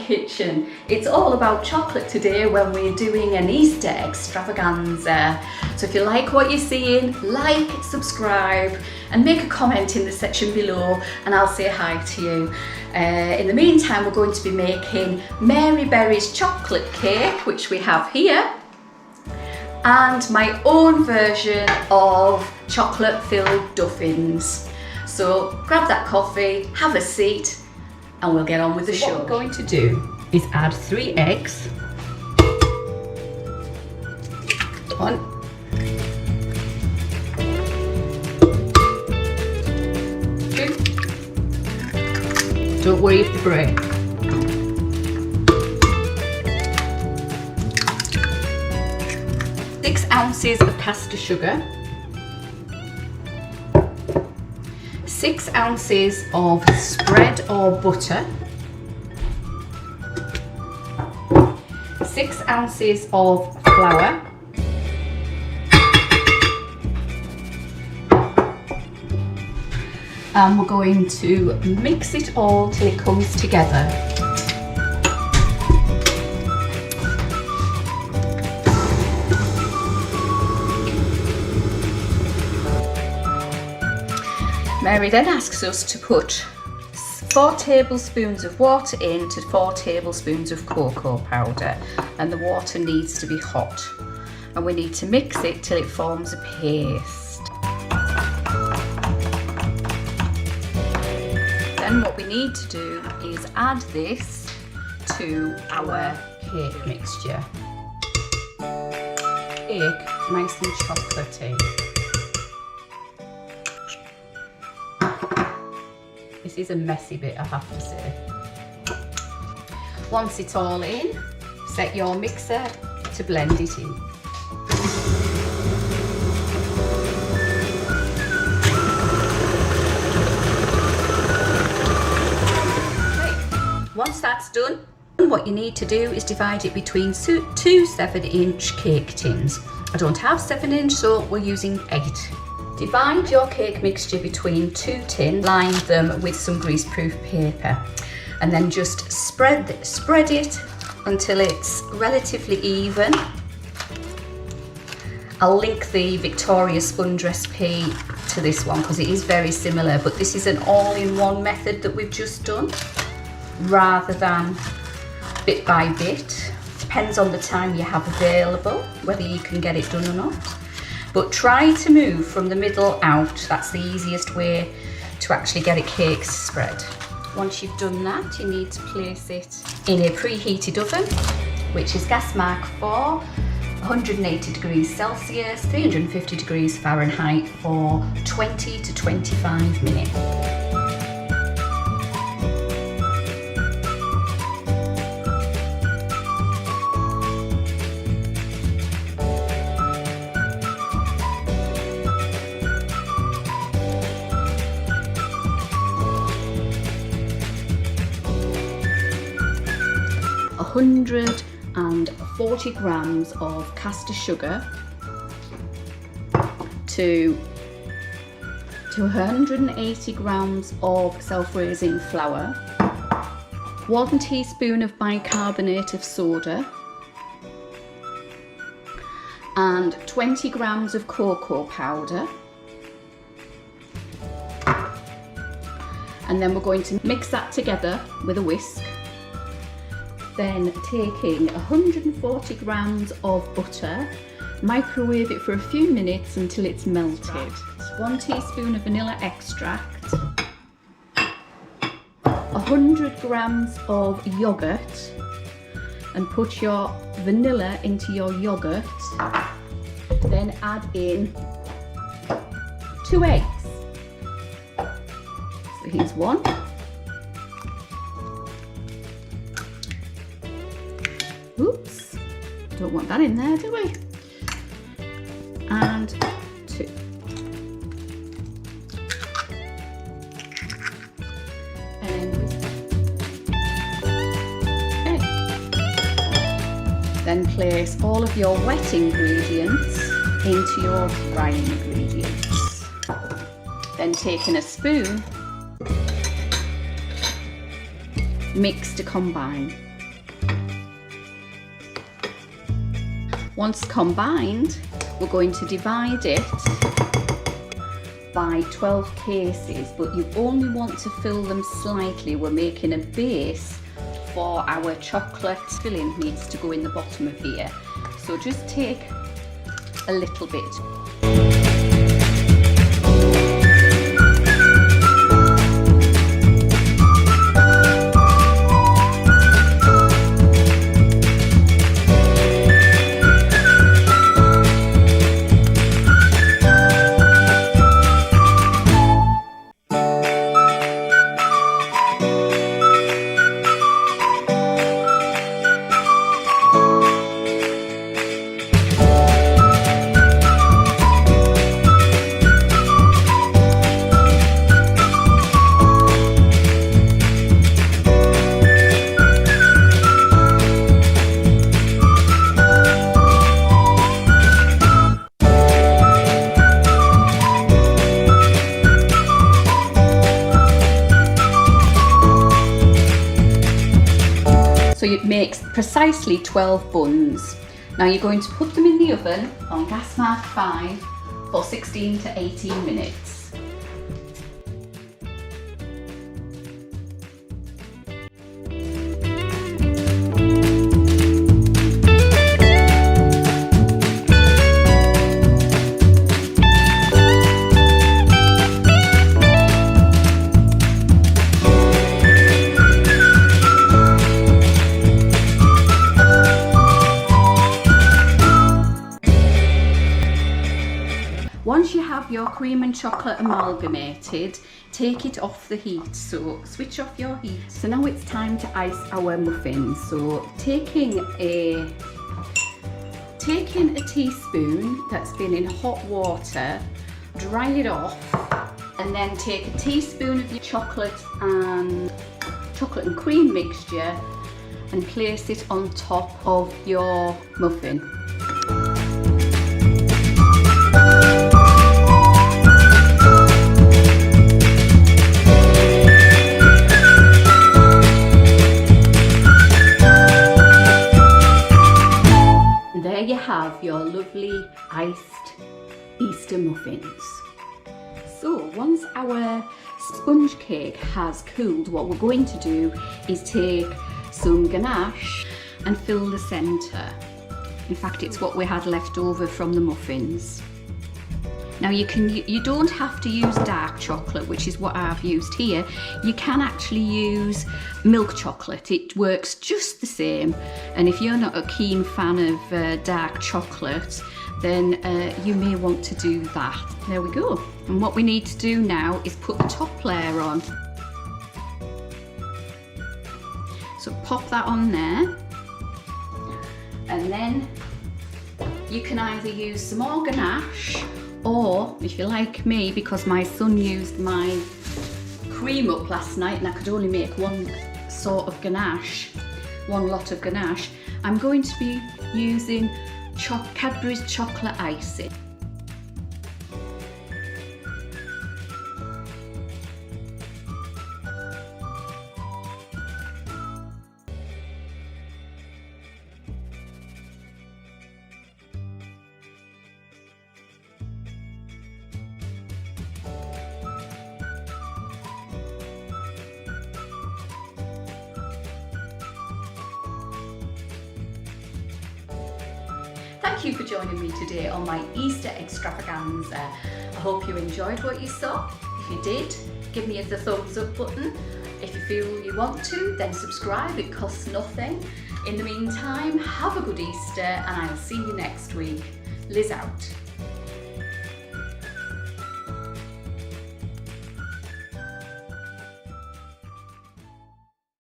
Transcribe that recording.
kitchen. It's all about chocolate today when we're doing an Easter extravaganza. So if you like what you're seeing, like, subscribe and make a comment in the section below and I'll say hi to you. In the meantime, we're going to be making Mary Berry's chocolate cake, which we have here, and my own version of chocolate filled Doughins. So grab that coffee, have a seat, and we'll get on with the show. What we're going to do is add 3 eggs. 1. 2. Don't worry if they break. 6 ounces of caster sugar. 6 ounces of spread or butter. 6 ounces of flour. And we're going to mix it all till it comes together. Mary then asks us to put 4 tablespoons of water into 4 tablespoons of cocoa powder, and the water needs to be hot, and we need to mix it till it forms a paste. Then what we need to do is add this to our Cake mixture. Cake nice and chocolatey. This is a messy bit, I have to say. Once it's all in, set your mixer to blend it in. Okay. Once that's done, what you need to do is divide it between 2 7-inch cake tins. I don't have 7-inch, so we're using 8. Divide your cake mixture between 2 tins, line them with some greaseproof paper, and then just spread it until it's relatively even. I'll link the Victoria sponge recipe to this one because it is very similar, but this is an all-in-one method that we've just done rather than bit by bit. Depends on the time you have available, whether you can get it done or not. But try to move from the middle out. That's the easiest way to actually get a cake spread. Once you've done that, you need to place it in a preheated oven, which is gas mark 4, 180 degrees Celsius, 350 degrees Fahrenheit for 20 to 25 minutes. 140 grams of caster sugar to 180 grams of self-raising flour, 1 teaspoon of bicarbonate of soda, and 20 grams of cocoa powder. And then we're going to mix that together with a whisk. Then taking 140 grams of butter, microwave it for a few minutes until it's melted. 1 teaspoon of vanilla extract, 100 grams of yogurt, and put your vanilla into your yogurt. Then add in 2 eggs. So here's 1. Oops, don't want that in there, do we? And 2. And okay. Then place all of your wet ingredients into your dry ingredients. Then taking a spoon, mix to combine. Once combined, we're going to divide it by 12 cases, but you only want to fill them slightly. We're making a base for our chocolate. Filling needs to go in the bottom of here, so just take a little bit. So it makes precisely 12 buns. Now you're going to put them in the oven on gas mark 5 for 16 to 18 minutes. Once you have your cream and chocolate amalgamated, take it off the heat. So switch off your heat. So now it's time to ice our muffins. So taking a teaspoon that's been in hot water, dry it off, and then take a teaspoon of your chocolate and cream mixture and place it on top of your muffin. There you have your lovely iced Easter muffins. So once our sponge cake has cooled, what we're going to do is take some ganache and fill the centre. In fact, it's what we had left over from the muffins. Now you don't have to use dark chocolate, which is what I've used here. You can actually use milk chocolate. It works just the same. And if you're not a keen fan of dark chocolate, then you may want to do that. There we go. And what we need to do now is put the top layer on. So pop that on there. And then you can either use some more ganache, or if you're like me, because my son used my cream up last night and I could only make one sort of ganache, one lot of ganache, I'm going to be using Cadbury's chocolate icing. Thank you for joining me today on my Easter extravaganza. I hope you enjoyed what you saw. If you did, give me the thumbs up button. If you feel you want to, then subscribe, it costs nothing. In the meantime, have a good Easter and I'll see you next week. Liz out.